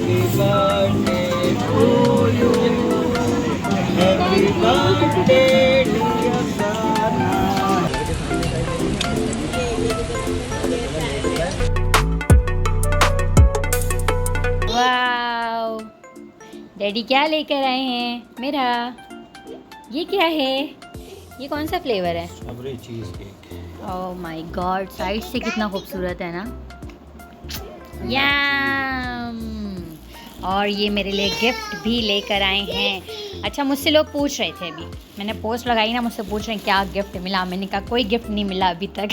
Happy birthday to you. Happy birthday dear Sana. Wow, daddy क्या लेकर आए हैं मेरा? ये क्या है? ये कौन सा फ्लेवर है? Strawberry cheese cake. Oh my God, side से कितना खूबसूरत है ना। यम। और ये मेरे लिए गिफ्ट भी लेकर आए हैं। अच्छा, मुझसे लोग पूछ रहे थे, अभी मैंने पोस्ट लगाई ना, मुझसे पूछ रहे हैं क्या गिफ्ट मिला। मैंने कहा कोई गिफ्ट नहीं मिला अभी तक।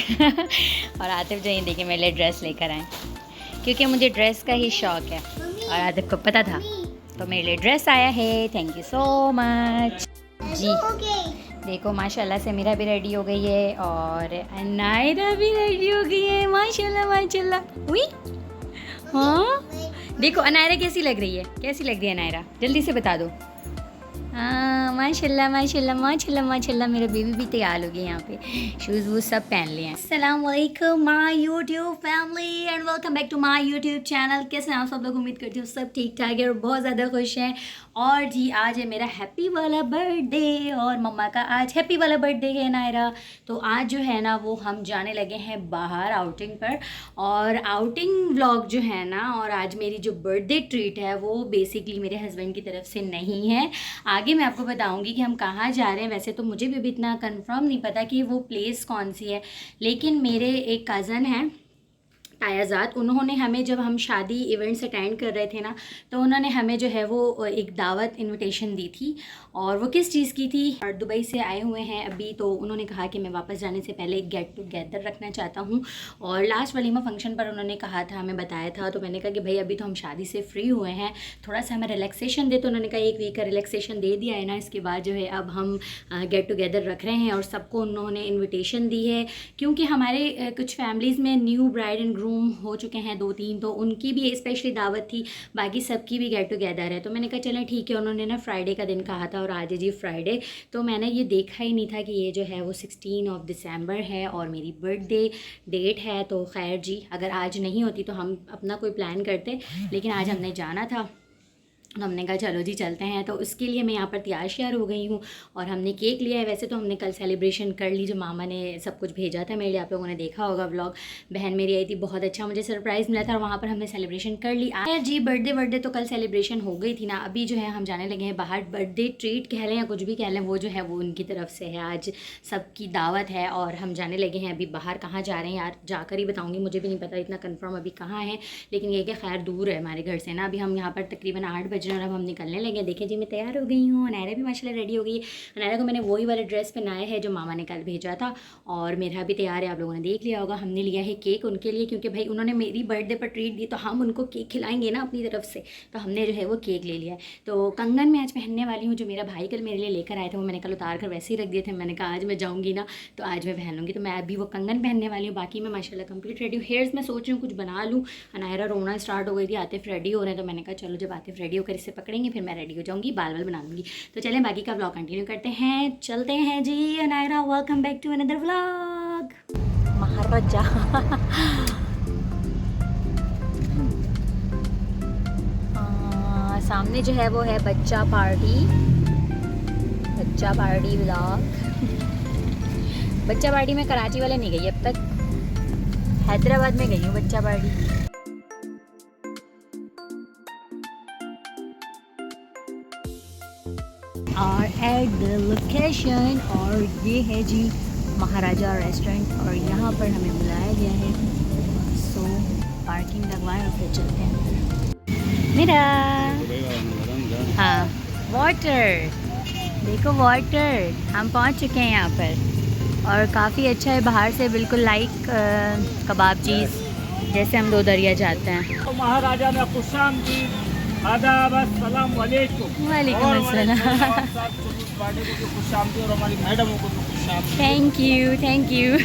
और आतिफ जो ये देखिए मेरे लिए ड्रेस लेकर आए, क्योंकि मुझे ड्रेस का ही शौक़ है और आतिफ को पता था, तो मेरे लिए ड्रेस आया है। थैंक यू सो मच जी। देखो माशाल्लाह से मेरा भी रेडी हो गई है और अनायरा भी रेडी हो गई है। माशाल्लाह माशाल्लाह। हुई हाँ, देखो अनायरा कैसी लग रही है, कैसी लग रही है अनायरा, जल्दी से बता दो। हाँ माशाल्लाह माशाल्लाह माशाल्लाह माशाल्लाह, मेरा बेबी भी तैयार हो गया। यहाँ पे शूज़ वूज़ सब पहन लिए हैं। अस्सलाम वालेकुम my YouTube family and welcome back to my YouTube channel. कैसे हैं आप सब लोग? उम्मीद करती हूँ सब ठीक ठाक है और बहुत ज़्यादा खुश हैं। और जी आज है मेरा हैप्पी वाला बर्थडे और मम्मा का आज हैप्पी वाला बर्थडे है नायरा। तो आज जो है ना वो हम जाने लगे हैं बाहर आउटिंग पर, और आउटिंग व्लॉग जो है ना, और आज मेरी जो बर्थडे ट्रीट है वो बेसिकली मेरे हस्बैंड की तरफ से नहीं है। आगे मैं आपको बताऊंगी कि हम कहाँ जा रहे हैं। वैसे तो मुझे भी अभी इतना कंफर्म नहीं पता कि वो प्लेस कौन सी है, लेकिन मेरे एक कज़न हैं आयाज़ाद, उन्होंने हमें, जब हम शादी इवेंट्स अटेंड कर रहे थे ना, तो उन्होंने हमें जो है वो एक दावत इनविटेशन दी थी। और वो किस चीज़ की थी, और दुबई से आए हुए हैं अभी, तो उन्होंने कहा कि मैं वापस जाने से पहले एक गेट टुगेदर रखना चाहता हूँ। और लास्ट वलीमा फंक्शन पर उन्होंने कहा था, हमें बताया था, तो मैंने कहा कि भाई अभी तो हम शादी से फ्री हुए हैं, थोड़ा सा हमें रिलैक्सेशन दे। तो उन्होंने कहा 1 वीक का रिलैक्सेशन दे दिया है ना, इसके बाद जो है अब हम गेट टुगेदर रख रहे हैं। और सबको उन्होंने इन्विटेशन दी है, क्योंकि हमारे कुछ फैमिलीज़ में न्यू ब्राइड एंड ग्रूम हो चुके हैं 2-3, तो उनकी भी स्पेशली दावत थी, बाकी सबकी भी गेट टुगेदर है। तो मैंने कहा चलें ठीक है। उन्होंने ना फ्राइडे का दिन कहा था और आज है जी फ्राइडे, तो मैंने ये देखा ही नहीं था कि ये जो है वो 16 दिसंबर है और मेरी बर्थडे डेट है। तो खैर जी, अगर आज नहीं होती तो हम अपना कोई प्लान करते, लेकिन आज हमने जाना था, तो हमने कहा चलो जी चलते हैं। तो उसके लिए मैं यहाँ पर तैयार श्यार हो गई हूँ और हमने केक लिया है। वैसे तो हमने कल सेलिब्रेशन कर ली, जो मामा ने सब कुछ भेजा था मेरे लिए, आप लोगों ने देखा होगा व्लॉग। बहन मेरी आई थी, बहुत अच्छा मुझे सरप्राइज़ मिला था और वहाँ पर हमने सेलिब्रेशन कर ली। यार जी बर्थडे तो कल सेलिब्रेशन हो गई थी ना। अभी जो है हम जाने लगे हैं बाहर, बर्थडे ट्रीट कह लें या कुछ भी कह लें, वो जो है वो उनकी तरफ से है, आज सबकी दावत है और हम जाने लगे हैं अभी बाहर। कहाँ जा रहे हैं यार, जाकर ही बताऊँगी, मुझे भी नहीं पता इतना कन्फर्म अभी कहाँ है, लेकिन ये कि खैर दूर है हमारे घर से ना। अभी हम यहाँ पर तकरीबन 8 बज रहे हैं और अब हम निकलने लगे। देखिए जी मैं तैयार हो गई हूँ, अनायरा भी माशाल्लाह रेडी हो गई है। अनायरा को मैंने वही वाला ड्रेस पहनाया है जो मामा ने कल भेजा था, और मेरा भी तैयार है, आप लोगों ने देख लिया होगा। हमने लिया है केक उनके लिए, क्योंकि भाई उन्होंने मेरी बर्थडे पर ट्रीट दी, तो हम उनको केक खिलाएंगे ना अपनी तरफ से, तो हमने जो है वो केक ले लिया है। तो कंगन मैं आज पहनने वाली हूँ, जो मेरा भाई कल मेरे लिए लेकर आए थे, वो मैंने कल उतार कर वैसे ही रख दिए थे। मैंने कहा आज मैं जाऊँगी ना तो आज मैं पहन लूँगी, तो मैं अभी वो कंगन पहनने वाली हूँ। बाकी मैं माशाल्लाह कंप्लीट रेडी हूँ। हेयर्स मैं सोच रही हूँ कुछ बना लूँ। अनायरा रोना स्टार्ट हो गई थी, आतिफ रेडी हो रहे हैं, तो मैंने कहा चलो जब आतिफ रेडी होकर इसे पकड़ेंगे फिर मैं रेडी हो जाऊँगी, बाल बना लूँगी। तो चलें बाकी का व्लॉग कंटिन्यू करते हैं, चलते हैं जी। Anaira welcome back to another vlog. महाराजा सामने जो है वो है बच्चा पार्टी व्लॉग। बच्चा पार्टी में कराची वाले नहीं गई अब तक, हैदराबाद में गई हूँ बच्चा पार्टी। और एट द लोकेशन, और ये है जी महाराजा रेस्टोरेंट, और यहाँ पर हमें बुलाया गया है। सो पार्किंग लगवाएं और फिर चलते हैं। मेरा हाँ वाटर, देखो वाटर, हम पहुँच चुके हैं यहाँ पर और काफ़ी अच्छा है। बाहर से बिल्कुल लाइक कबाब चीज़, जैसे हम 2 दरिया जाते हैं। तो महाराजा ने खुशाम की आदाब, अस्सलाम वालेकुम। वालेकुम अस्सलाम। Thank you.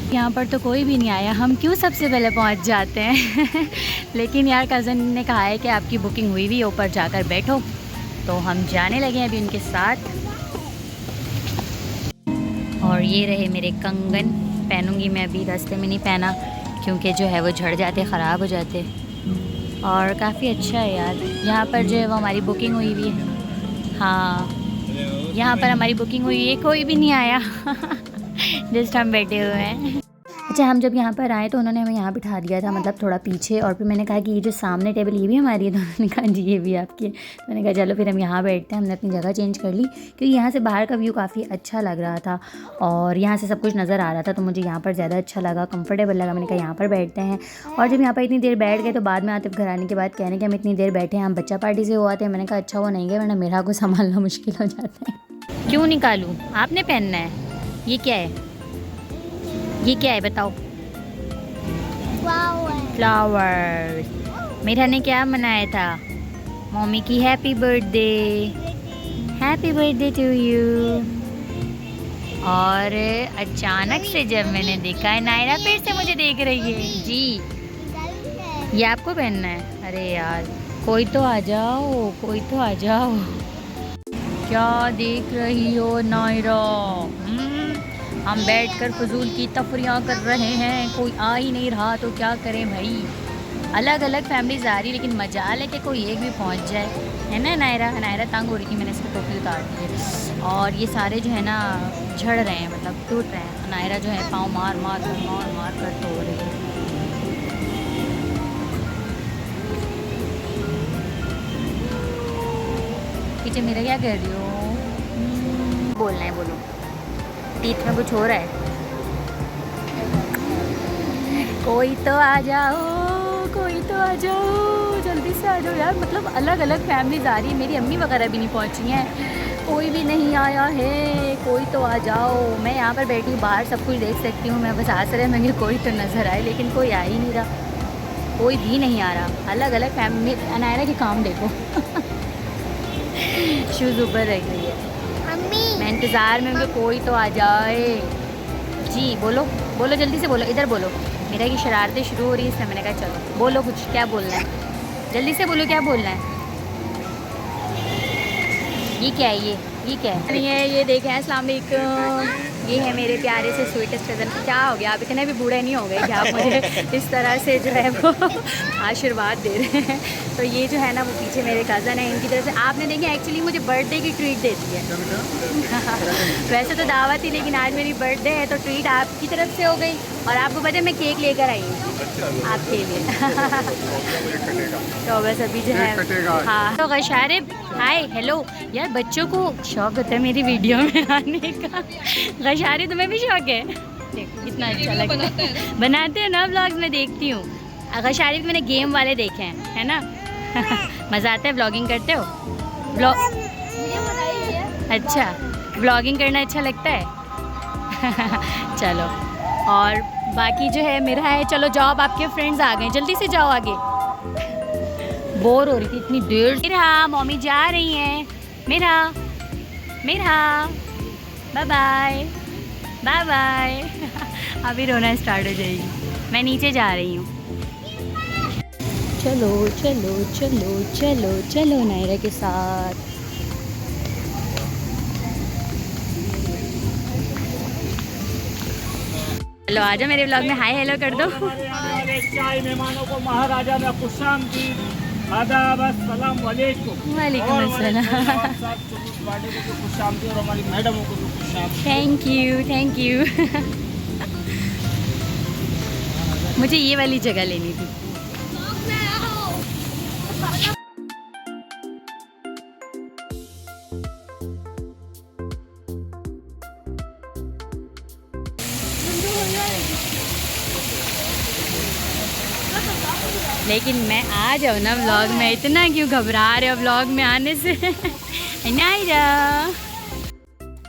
यहाँ पर तो कोई भी नहीं आया, हम क्यों सबसे पहले पहुँच जाते हैं। लेकिन यार कज़न ने कहा है कि आपकी बुकिंग हुई हुई, ऊपर जाकर बैठो, तो हम जाने लगे हैं अभी उनके साथ। और ये रहे मेरे कंगन, पहनूंगी मैं अभी, रास्ते में नहीं पहना क्योंकि जो है वो झड़ जाते, ख़राब हो जाते। और काफ़ी अच्छा है यार। यहाँ पर जो है वो हमारी बुकिंग हुई हुई है। हाँ, यहाँ पर हमारी बुकिंग हुई है, कोई भी नहीं आया जस्ट हम बैठे हुए हैं। अच्छा, हम जब यहाँ पर आए तो उन्होंने हमें यहाँ बिठा दिया था, मतलब थोड़ा पीछे, और फिर मैंने कहा कि ये जो सामने टेबल ये भी हमारी है, तो उन्होंने कहा जी ये भी आपकी है। तो मैंने कहा चलो फिर हम यहाँ बैठते हैं। हमने अपनी जगह चेंज कर ली क्योंकि यहाँ से बाहर का व्यू काफ़ी अच्छा लग रहा था और यहाँ से सब कुछ नज़र आ रहा था, तो मुझे यहाँ पर ज़्यादा अच्छा लगा, कंफर्टेबल लगा। मैंने कहा यहाँ पर बैठते हैं। और जब यहाँ पर इतनी देर बैठ गए तो बाद में आतिफ घर आने के बाद कहने कि हम इतनी देर बैठे हैं, हम बच्चा पार्टी से हो आते हैं। मैंने कहा अच्छा वो नहीं गए, वरना मेरा को संभालना मुश्किल हो जाता है। क्यों निकालूँ? आपने पहनना है। ये क्या है, ये क्या है बताओ? फ्लावर। मेरा ने क्या मनाया था? मम्मी की हैप्पी बर्थडे टू यू। और अचानक से जब मैंने देखा है, नायरा फिर से मुझे देख रही है जी। ये आपको पहनना है? अरे यार कोई तो आ जाओ, कोई तो आ जाओ। क्या देख रही हो नायरा? हम बैठकर फजूल की तफरियाँ कर रहे हैं, कोई आ ही नहीं रहा तो क्या करें भाई। अलग अलग फैमिलीज आ रही, लेकिन मजाल है कि कोई एक भी पहुंच जाए, है ना। नायरा तंग हो रही थी, मैंने इसकी टोपी उतार दी है। और ये सारे जो है ना झड़ रहे हैं, मतलब टूट रहे हैं। नायरा जो है पाँव मार मार कर तो रही है। पीछे मेरा क्या कर रही हो? बोलना है बोलो। टीथ में कुछ हो रहा है? कोई तो आ जाओ, कोई तो आ जाओ, जल्दी से आ जाओ यार। मतलब अलग अलग फैमिलीज आ रही है, मेरी अम्मी वगैरह भी नहीं पहुंची हैं, कोई भी नहीं आया है। कोई तो आ जाओ। मैं यहाँ पर बैठी हूँ, बाहर सब कुछ देख सकती हूँ। मैं बस आसरे में कोई तो नज़र आए, लेकिन कोई आ ही नहीं रहा, कोई भी नहीं आ रहा। अलग अलग फैमिली। नायरा के काम देखो शूज़ ऊपर रख रही है। मैं इंतज़ार में हूँ, कोई तो आ जाए जी। बोलो बोलो, जल्दी से बोलो, इधर बोलो। मेरा की शरारतें शुरू हो रही है, इसलिए मैंने कहा चलो बोलो कुछ, क्या बोलना है? जल्दी से बोलो, क्या बोलना है? ये क्या है? ये क्या है? ये देखें, अस्सलाम वालेकुम। ये है मेरे प्यारे से स्वीटेस्ट कज़न। क्या हो गया, आप इतने भी बूढ़े नहीं हो गए कि आप मुझे इस तरह से जो है वो आशीर्वाद दे रहे हैं। तो ये जो है ना वो पीछे मेरे कज़न है, इनकी तरफ से आपने देखिए एक्चुअली मुझे बर्थडे की ट्रीट दे दी है वैसे तो दावत थी, लेकिन आज मेरी बर्थडे है तो ट्रीट आपकी तरफ से हो गई। और आपको पता है मैं केक लेकर आई हूँ आपके लिए तो बस अभी जो है हाँ। तो गशारिब हाय हेलो यार, बच्चों को शौक होता है मेरी वीडियो में आने का। गशारी तुम्हें भी शौक है? देखो कितना अच्छा लगता है, बनाते हैं ना व्लॉग्स में, देखती हूँ। गशारी मैंने गेम वाले देखे हैं, है ना मज़ा आता है। व्लॉगिंग करते हो? अच्छा, व्लॉगिंग करना अच्छा लगता है चलो। और बाकी जो है मेरा है, चलो जाओ, आपके फ्रेंड्स आ गए, जल्दी से जाओ आगे। बोर हो रही थी इतनी देर। मेरा मम्मी जा रही हैं। मेरा बाय बाय बाय बाय अभी रोना स्टार्ट हो जाएगी। मैं नीचे जा रही हूँ। चलो चलो चलो चलो चलो नायरा के साथ। चलो आ जाओ मेरे ब्लॉग में, हाय हेलो कर दो। मेहमानों को महाराजा में खुशामदीद, आदाब, अस्सलाम वालेकुम। वालेकुम अस्सलाम। खुशामदीद और हमारी मैडमों को भी खुशामदीद। थैंक यू मुझे ये वाली जगह लेनी थी। लेकिन मैं आ जाऊँ ना व्लॉग में, इतना क्यों घबरा रहे हो व्लॉग में आने से? नायरा।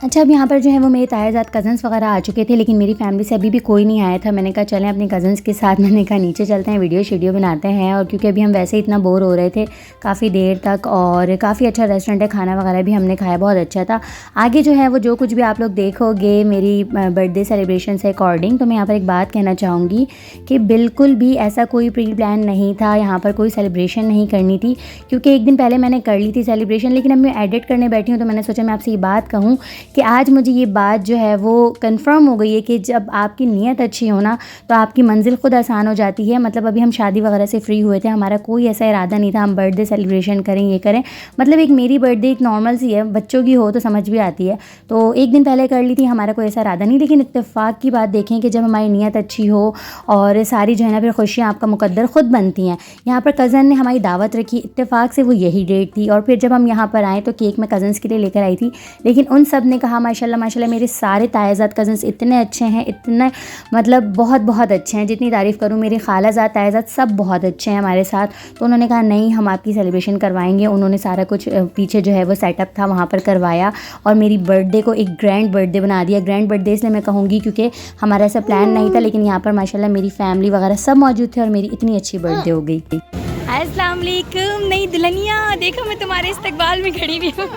अच्छा, अब यहाँ पर जो है वो मेरे तायाजात कज़न्स वगैरह आ चुके थे, लेकिन मेरी फैमिली से अभी भी कोई नहीं आया था। मैंने कहा चलें अपने कज़न्स के साथ, मैंने कहा नीचे चलते हैं, वीडियो बनाते हैं। और क्योंकि अभी हम वैसे ही इतना बोर हो रहे थे काफ़ी देर तक, और काफ़ी अच्छा रेस्टोरेंट है, खाना वगैरह भी हमने खाया, बहुत अच्छा था। आगे जो है वो जो कुछ भी आप लोग देखोगे मेरी बर्थडे सेलिब्रेशन से अकॉर्डिंग, तो मैं यहाँ पर एक बात कहना चाहूँगी कि बिल्कुल भी ऐसा कोई प्री प्लान नहीं था, यहाँ पर कोई सेलिब्रेशन नहीं करनी थी। क्योंकि एक दिन पहले मैंने कर ली थी सेलिब्रेशन, लेकिन अब मैं एडिट करने बैठी हूँ तो मैंने सोचा मैं आपसे ये बात कहूँ कि आज मुझे ये बात जो है वो कंफर्म हो गई है कि जब आपकी नीयत अच्छी हो ना तो आपकी मंजिल खुद आसान हो जाती है। मतलब अभी हम शादी वगैरह से फ्री हुए थे, हमारा कोई ऐसा इरादा नहीं था हम बर्थडे सेलिब्रेशन करें ये करें। मतलब एक मेरी बर्थडे एक नॉर्मल सी है, बच्चों की हो तो समझ भी आती है, तो एक दिन पहले कर ली थी, हमारा कोई ऐसा इरादा नहीं। लेकिन इत्तेफाक की बात देखें कि जब हमारी नीयत अच्छी हो और सारी जो है ना फिर खुशियाँ आपका मुकद्दर खुद बनती हैं। यहाँ पर कज़न ने हमारी दावत रखी, इत्तेफाक से वो यही डेट थी। और फिर जब हम यहाँ पर आए तो केक मैं कज़न्स के लिए लेकर आई थी, लेकिन उन सब ने कहा माशाल्लाह माशाल्लाह मेरे सारे तायज़ात कज़न्स इतने अच्छे हैं, इतने मतलब बहुत बहुत अच्छे हैं, जितनी तारीफ़ करूँ। मेरे खालाजात तायज़ात सब बहुत अच्छे हैं हमारे साथ। तो उन्होंने कहा नहीं हम आपकी सेलिब्रेशन करवाएंगे। उन्होंने सारा कुछ पीछे जो है वो सेटअप था वहाँ पर करवाया और मेरी बर्थडे को एक ग्रैंड बर्थडे बना दिया। ग्रैंड बर्थडे इसलिए मैं कहूँगी क्योंकि हमारा ऐसा प्लान नहीं था, लेकिन यहाँ पर माशाल्लाह मेरी फैमिली वगैरह सब मौजूद थे और मेरी इतनी अच्छी बर्थडे हो गई थी। अस्सलाम वालेकुम नई दुल्हनिया, देखो मैं तुम्हारे इस्तकबाल में खड़ी हुई हूँ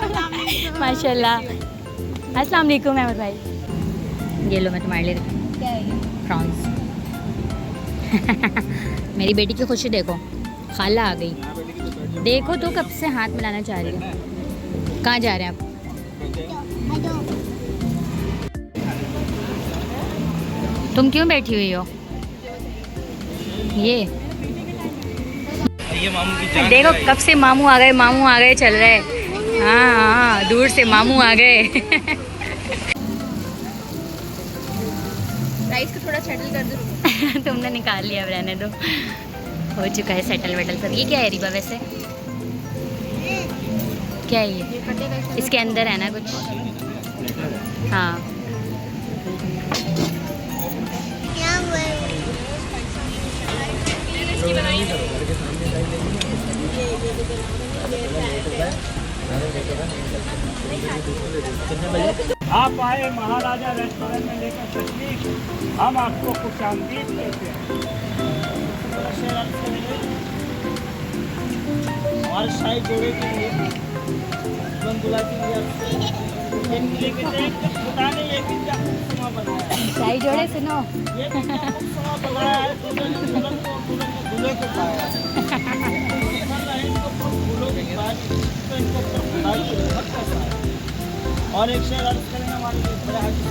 माशाल्लाह। अस्सलाम वालेकुम अहमद भाई, ये लो मैं तुम्हारे लिए प्रॉन्स मेरी बेटी की खुशी देखो, खाला आ गई। देखो तो कब से हाथ मिलाना चाह रही है। कहाँ जा रहे हैं आप? तुम क्यों बैठी हुई हो? ये मामू की जान देखो कब से मामू आ गए चल रहे। हाँ हाँ दूर से मामू आ गए राइस को थोड़ा सेटल कर दो तुमने निकाल लिया, अब रहने दो, हो चुका है सेटल वेटल सब। ये क्या है रिबा वैसे? क्या है ये? इसके अंदर है ना कुछ? हाँ आप आए महाराजा रेस्टोरेंट में लेकर तशरीफ, हम आपको खुशामदीद कहते हैं। हमारे शाही जोड़े के लिए दुल्हा के लिए खुदा ने ये भी क्या बनाया, शाही जोड़े सुनो ये बनाया है दुल्हन को दूल्हे को पाया फूलों के बाद तो इनको खुदा की रहमत का साया। और एक शेर अर्ज करेंगे हमारे लिए बड़े हाजी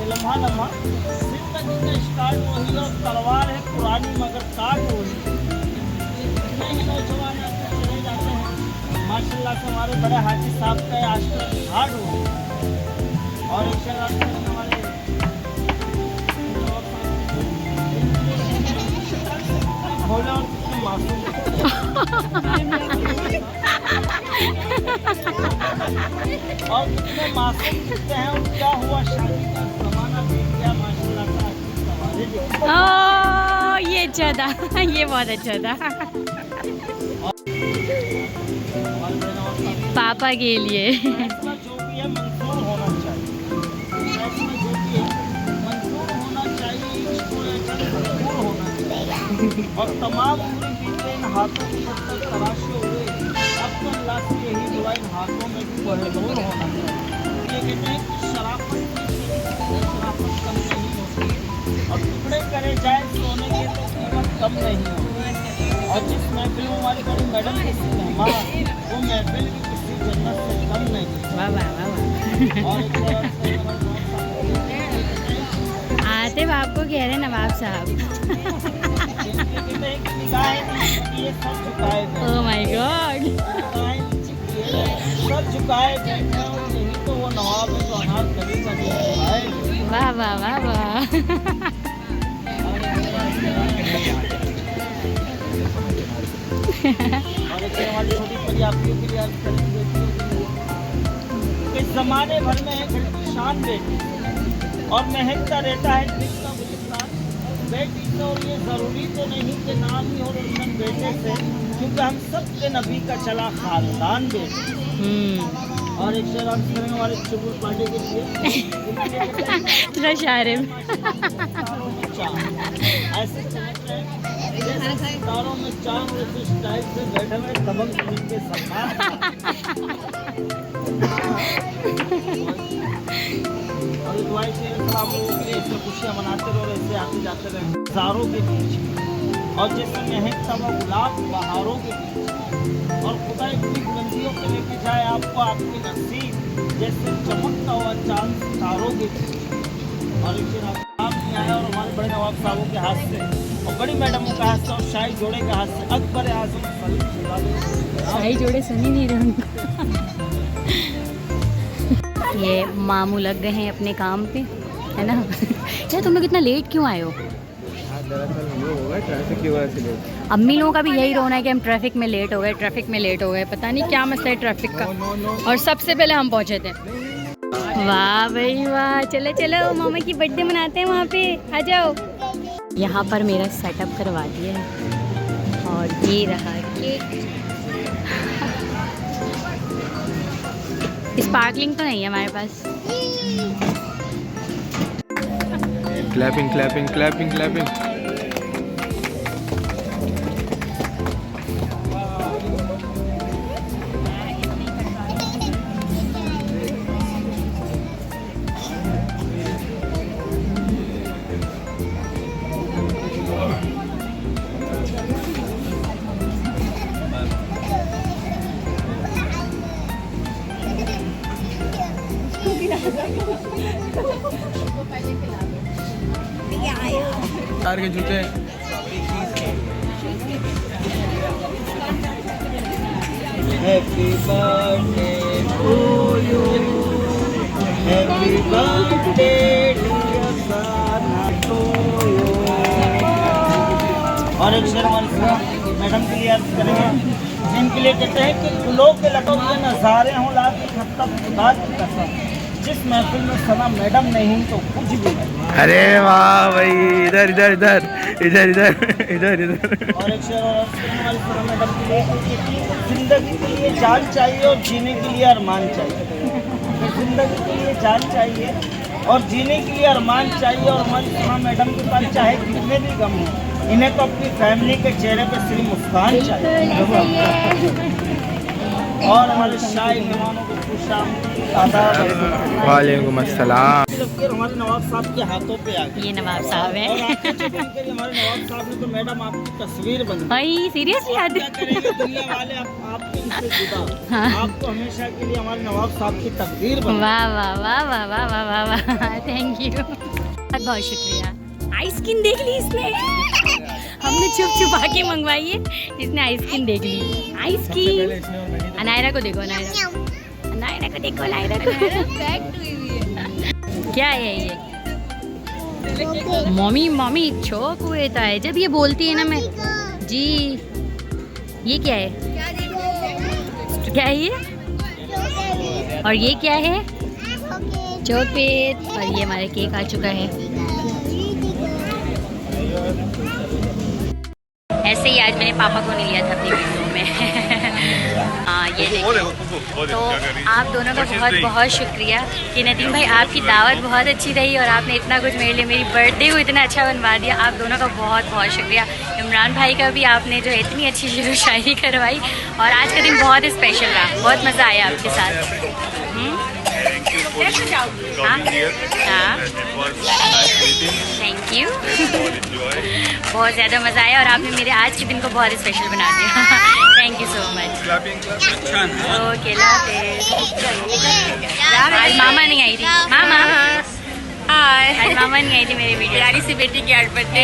लम्हा लम्हा जिंदगी का स्टार्ट वही और तलवार है पुरानी मगर काट वही। इतने ही नौजवान चले जाते हैं माशाल्लाह से हमारे बड़े हाजी साहब का आजकल घाट हो। और एक शेर अर्ज करेंगे हमारे भोले और कितने मासूम और कितने मासूम दिखते हैं और क्या हुआ शादी का जमाना देख गया माशाल्लाह का। ये अच्छा था ये बहुत अच्छा था पापा के लिए। फैसला जो भी है मंजूर होना चाहिए, फैसला जो भी है मंजूर होना चाहिए, इसको लेकर मंजूर होना चाहिए। और तमाम उम्र बीते इन हाथों की जब तक तराशे हुए, अब तो अल्लाह से यही दुआ इन हाथों में भी बहलूर होना चाहिए। ये कहते हैं कि शराफत कम नहीं होती और टुकड़े करे जाए सोने के तो कीमत कम नहीं होती। और जिस महफिल में हमारी बड़ी मैडम किसी मेहमान, वो महफिल भी किसी जन्नत से कम नहीं। वाह वाह वाह और आते बाप को कह रहे नवाब साहब। ओह माय गॉड, सर झुकाए बैठे और यही तो वो नवाब है जो अनार कभी का झुकाए। वाह वाह वाह वाह और एक हमारी छोटी परियापियों के लिए अर्ज करेंगे कि ज़माने भर में है घर की शान बेटी और महकता रहता है दिल का गुलिस्तान बेटी। तो ये ज़रूरी तो नहीं कि नाम ही हो रोशन बेटे से, क्योंकि हम सब के नबी का चला खानदान बेटे। और एक शेर अर्ज करेंगे हमारे चुगुल पार्टी के लिए ऐसे सितारों में चांद इस टाइप से बैठे हुए दबंग फिल्म के सम्मान। और दुआई से सलाम लोगों के लिए इसमें खुशियाँ मनाते रहो, ऐसे आते जाते रहे हज़ारों के बीच और जैसे महकता हुआ गुलाब बहारों के बीच, और खुदा इतनी बुलंदियों पे लेके जाए आपको आपके नसीब जैसे चमकता हुआ चांद सितारों के बीच। और एक दिन आप नहीं आया और हमारे बड़े नवाब साहबों के हाथ से और बड़ी मैडमों के हाथ से और शाही जोड़े के हाथ से अकबर आजम शाही जोड़े सुनी नहीं रहे ये मामू लग गए हैं अपने काम पे, है ना। यार तुम लोग इतना लेट क्यों आए हो? दरअसल हम लोग हो गए ट्रैफिक की वजह से लेट। अम्मी लोगों का भी यही रोना है कि हम ट्रैफिक में लेट हो गए, पता नहीं क्या मसला है ट्रैफिक का। और सबसे पहले हम पहुंचे थे। वाह भाई वाह, चलो चलो मामा की बर्थडे मनाते हैं वहाँ पे, आ जाओ। यहाँ पर मेरा सेटअप करवा दिया है और ये रहा केक। स्पार्कलिंग तो नहीं है हमारे पास। Clapping clapping clapping clapping. तार के जूते happy birthday to you, happy birthday dear Sana to you. और एक शेर हमारे मैडम के लिए अर्ज करेंगे, जिनके लिए कहते हैं कि फूलों के लटों के नज़ारे हों लाके खत्ता खुदा की कसम, जिस महफिल में सना मैडम नहीं तो कुछ भी नहीं। अरे वाह भाई, इधर इधर इधर इधर इधर इधर इधर। और एक शेर और हमारी फूलों मैडम के लिए कि जिंदगी के लिए जान चाहिए और जीने के लिए अरमान चाहिए। जिंदगी के लिए जान चाहिए और जीने के लिए अरमान चाहिए। और हमारी फूलों मैडम के पास चाहे कितने भी गम हो, इन्हें तो अपनी फैमिली के चेहरे पर सिर्फ मुस्कान चाहिए। और हमारे शाही मेहमानों को खुश आमदीद। वालेकुम अस्सलाम। हमारे नवाब साहब के हाथों पे आ गई। ये नवाब साहब है। और आपके चेहरे के लिए हमारे नवाब साहब ने तो मैडम आपकी तस्वीर बनी। भाई सीरियसली आप याद क्या करेंगे, दुनिया वाले आपके इनसे जुदा। हाँ। आपको हमेशा के लिए हमारे नवाब साहब की तकदीर बनी। वाह वाह वाह वाह वाह वाह वाह वाह, थैंक यू, बहुत बहुत शुक्रिया। आइसक्रीम देख ली इसने, हमने छुप छुपा के मंगवाई है, इसने आइसक्रीम देख ली। आइसक्रीम अनायरा को देखो, अनायरा को देखो, अनायरा क्या है ये? मम्मी मम्मी चौक हुए था है जब ये बोलती है ना मैं जी। ये क्या है? क्या है ये? और ये क्या है? चॉकलेट। और ये हमारे केक आ चुका है। ऐसे ही आज मैंने पापा को नहीं लिया था अपनी वीडियो में। हाँ ये देखिए, तो आप दोनों का बहुत बहुत शुक्रिया कि नदीम भाई आपकी दावत बहुत अच्छी रही और आपने इतना कुछ मेरे लिए, मेरी बर्थडे को इतना अच्छा बनवा दिया। आप दोनों का बहुत बहुत शुक्रिया। इमरान भाई का भी आपने जो है इतनी अच्छी शेरो शायरी करवाई और आज का दिन बहुत स्पेशल रहा, बहुत मज़ा आया आपके साथ। थैंक यू, बहुत ज़्यादा मज़ा आया और आपने मेरे आज के दिन को बहुत स्पेशल बना दिया। Thank you so much. Okay, आज मामा नहीं आई थी। मामा आज मामा नहीं आई थी मेरी वीडियो। प्यारी सी बेटी की आज बर्थडे।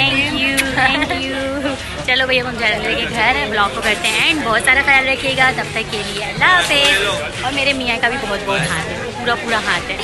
Thank you. चलो भैया हम जा रहे हैं घर, ब्लॉग को करते हैं एंड बहुत सारा ख्याल रखिएगा। तब तक के लिए अल्लाह हाफिज़। और मेरे मियाँ का भी बहुत बहुत हाथ है, पूरा पूरा हाथ है।